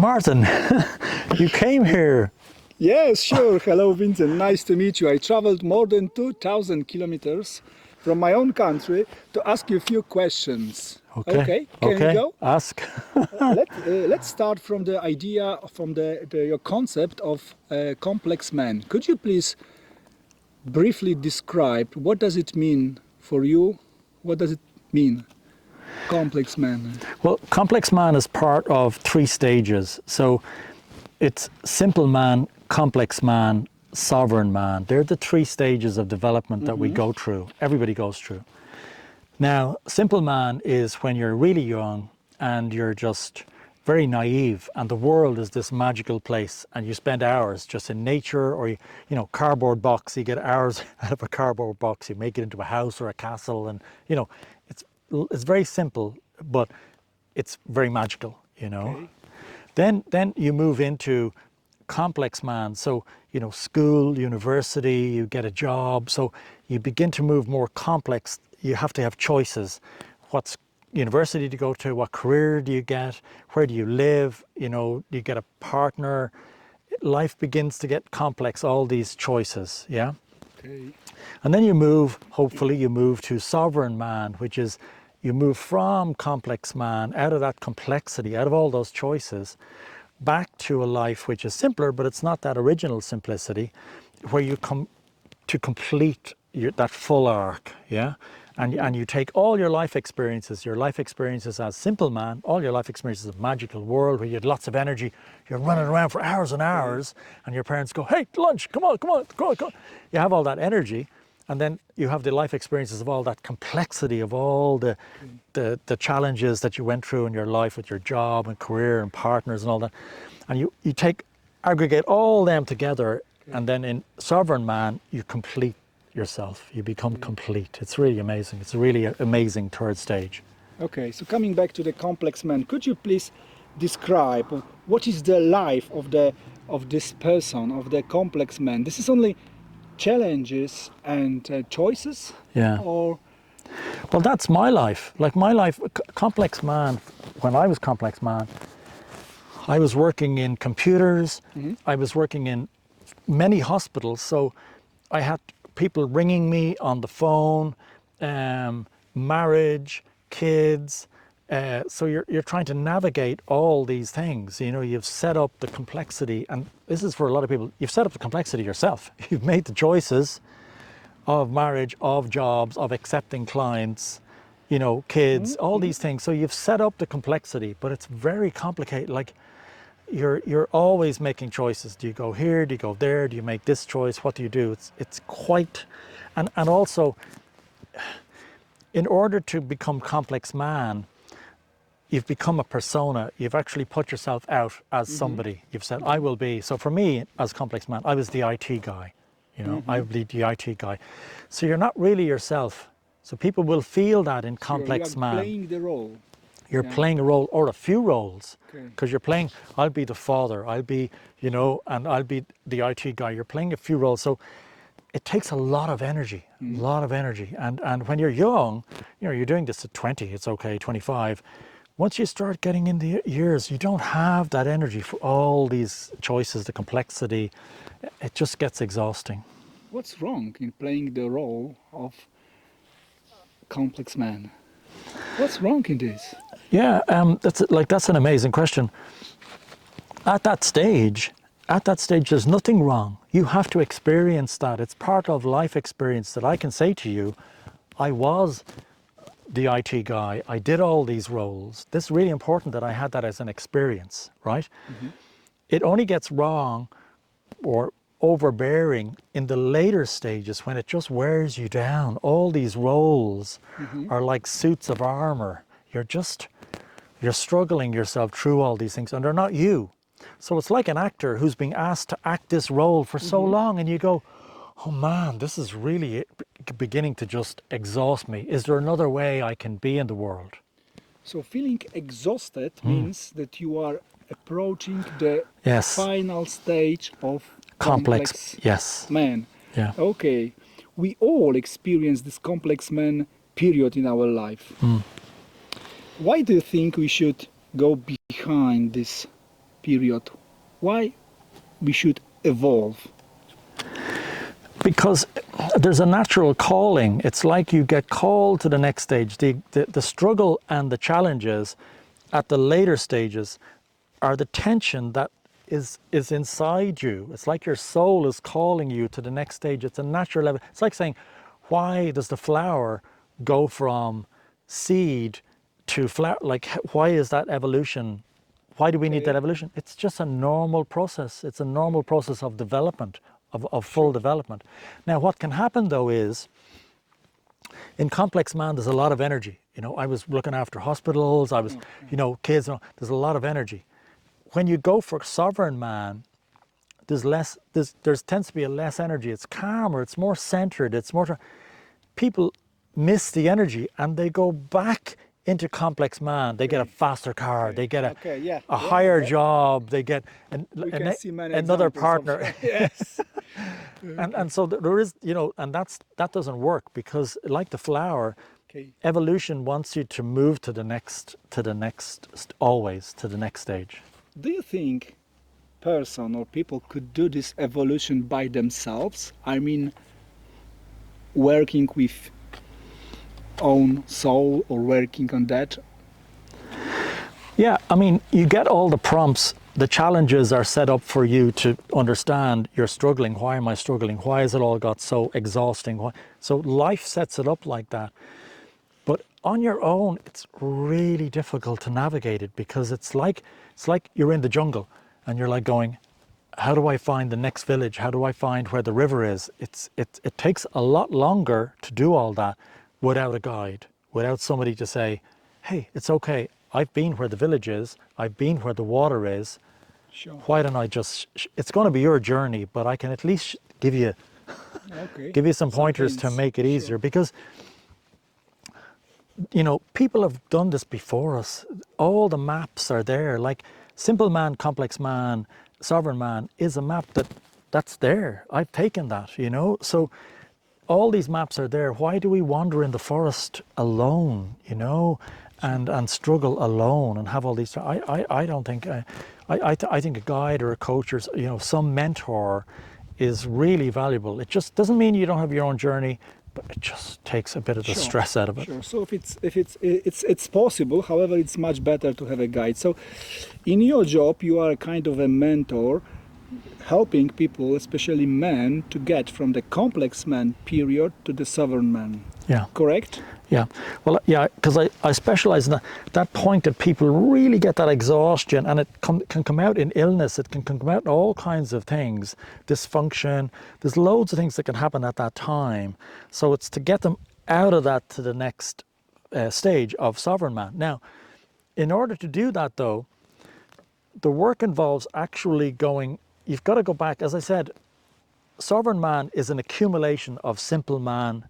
Martin, you came here. Yes, sure. Hello, Vincent. Nice to meet you. I traveled more than 2,000 kilometers from my own country to ask you a few questions. Okay. Can we go? Ask. Let's start from the idea, from your concept of a complex man. Could you please briefly describe what does it mean for you? What does it mean, complex man? Well, complex man is part of 3 stages. So it's simple man, complex man, sovereign man. They're the 3 stages of development that we go through. Everybody goes through. Now, simple man is when you're really young and you're just very naive and the world is this magical place and you spend hours just in nature, or, you know, cardboard box, you get hours out of a cardboard box, you make it into a house or a castle, and, you know, it's very simple, but it's very magical, you know. Okay. Then you move into complex man. So, you know, school, university, you get a job. So you begin to move more complex. You have to have choices. What's university to go to? What career do you get? Where do you live? You know, do you get a partner? Life begins to get complex, all these choices, yeah? Okay. And then you move, hopefully you move to sovereign man, which is you move from complex man, out of that complexity, out of all those choices, back to a life which is simpler, but it's not that original simplicity, where you come to complete that full arc, yeah? And you take all your life experiences as simple man, all your life experiences of magical world where you had lots of energy, you're running around for hours and hours, and your parents go, hey, lunch, come on, go on. You have all that energy, and then you have the life experiences of all that complexity of all the challenges that you went through in your life with your job and career and partners and all that. And you aggregate all them together, and then in sovereign man, you complete yourself. You become complete. It's really amazing. It's a really amazing 3rd stage. Okay, so coming back to the complex man, could you please describe what is the life of this person, of the complex man? This is only challenges and choices? Yeah. Or well, that's my life. Like my life, complex man, when I was complex man, I was working in computers. I was working in many hospitals. So I had people ringing me on the phone, marriage, kids. So you're trying to navigate all these things. You know, you've set up the complexity, and this is for a lot of people, you've set up the complexity yourself. You've made the choices of marriage, of jobs, of accepting clients, you know, kids, all these things. So you've set up the complexity, but it's very complicated. Like you're always making choices. Do you go here? Do you go there? Do you make this choice? What do you do? It's quite, and also, in order to become complex man, you've become a persona. You've actually put yourself out as somebody. You've said, I will be. So for me, as complex man, I was the IT guy. You know, I will be the IT guy. So you're not really yourself. So people will feel that in complex man. You're playing the role. You're playing a role, or a few roles, because you're playing, I'll be the father, I'll be, you know, and I'll be the IT guy. You're playing a few roles. So it takes a lot of energy, a lot of energy. And when you're young, you know, you're doing this at 20, it's okay, 25. Once you start getting in the years, you don't have that energy for all these choices, the complexity. It just gets exhausting. What's wrong in playing the role of complex man? What's wrong in this? Yeah, that's an amazing question. At that stage, there's nothing wrong. You have to experience that. It's part of life experience that I can say to you, I was the IT guy. I did all these roles. This is really important that I had that as an experience, right? It only gets wrong or overbearing in the later stages when it just wears you down. All these roles are like suits of armor. You're struggling yourself through all these things, and they're not you. So it's like an actor who's being asked to act this role for so long, and you go, oh man, this is really beginning to just exhaust me. Is there another way I can be in the world? So feeling exhausted means that you are approaching the final stage of complex man. Yeah. Okay, we all experience this complex man period in our life. Why do you think we should go behind this period. Why we should evolve? Because there's a natural calling. It's like you get called to the next stage. The struggle and the challenges at the later stages are the tension that is inside you. It's like your soul is calling you to the next stage. It's a natural level. It's like saying, why does the flower go from seed to flower? Like, why is that evolution? Why do we need that evolution? It's just a normal process. It's a normal process of development, of full development. Now, what can happen though is, in complex man, there's a lot of energy. You know, I was looking after hospitals, I was, you know, kids, there's a lot of energy. When you go for sovereign man, there tends to be a less energy. It's calmer, it's more centered, it's more, people miss the energy and they go back into complex man. They get a faster car, they get a higher job, they get another partner. Yes. And so there is, you know, and that doesn't work, because like the flower, evolution wants you to move always to the next stage. Do you think person or people could do this evolution by themselves? I mean, working with own soul or working on that? Yeah, I mean, you get all the prompts, the challenges are set up for you to understand you're struggling. Why am I struggling? Why has it all got so exhausting? So life sets it up like that. But on your own, it's really difficult to navigate it, because it's like you're in the jungle and you're like going, how do I find the next village? How do I find where the river is? It takes a lot longer to do all that without a guide, without somebody to say, hey, it's okay. I've been where the village is. I've been where the water is. Sure. Why don't I just, it's going to be your journey, but I can at least give you some pointers to make it easier. Because, you know, people have done this before us. All the maps are there. Like simple man, complex man, sovereign man is a map that's there. I've taken that, you know. So all these maps are there. Why do we wander in the forest alone, you know, and struggle alone and have all these? I don't think. I think a guide or a coach or, you know, some mentor is really valuable. It just doesn't mean you don't have your own journey, but it just takes a bit of the stress out of it. Sure. So if it's possible, however, it's much better to have a guide. So in your job, you are kind of a mentor, helping people, especially men, to get from the complex man period to the sovereign man. Yeah. Correct? Yeah. Well, yeah, because I specialize in that point that people really get that exhaustion, and it can come out in illness. It can come out in all kinds of things, dysfunction. There's loads of things that can happen at that time. So it's to get them out of that to the next stage of sovereign man. Now, in order to do that, though, the work involves actually going, you've got to go back. As I said, sovereign man is an accumulation of simple man,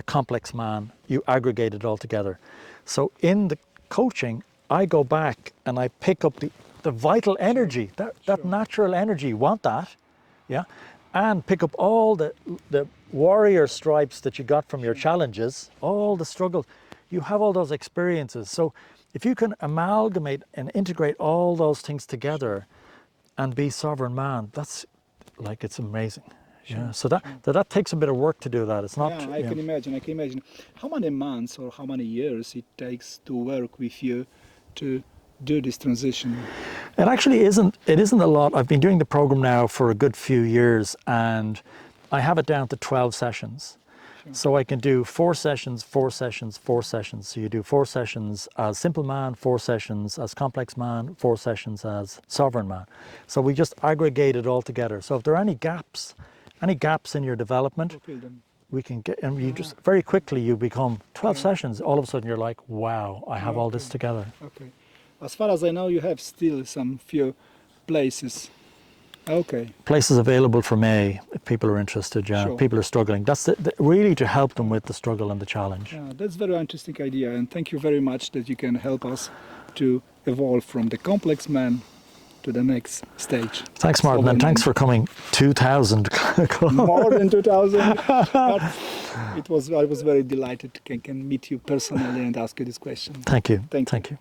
complex man. You aggregate it all together. So in the coaching, I go back and I pick up the vital energy, that natural energy. You want that, yeah, and pick up all the warrior stripes that you got from your challenges, all the struggles. You have all those experiences. So if you can amalgamate and integrate all those things together and be sovereign man, that's like, it's amazing. Yeah, so that takes a bit of work to do that. It's not. Yeah, I can imagine. How many months or how many years it takes to work with you to do this transition? It actually isn't. It isn't a lot. I've been doing the program now for a good few years, and I have it down to 12 sessions. So I can do 4 sessions, 4 sessions, 4 sessions. So you do 4 sessions as simple man, 4 sessions as complex man, 4 sessions as sovereign man. So we just aggregate it all together. So if there are any gaps in your development, we can get, and you just very quickly you become 12 sessions. All of a sudden you're like, wow, I have all this together. Okay. As far as I know, you have still some few places. Okay. Places available for May if people are interested. Yeah, Sure. people are struggling. That's really to help them with the struggle and the challenge. Yeah, that's a very interesting idea, and thank you very much that you can help us to evolve from the complex man to the next stage. Thanks, Martin, and thanks for coming 2,000. More than 2,000. I was very delighted to can meet you personally and ask you this question. Thank you. Thank you. Thank you.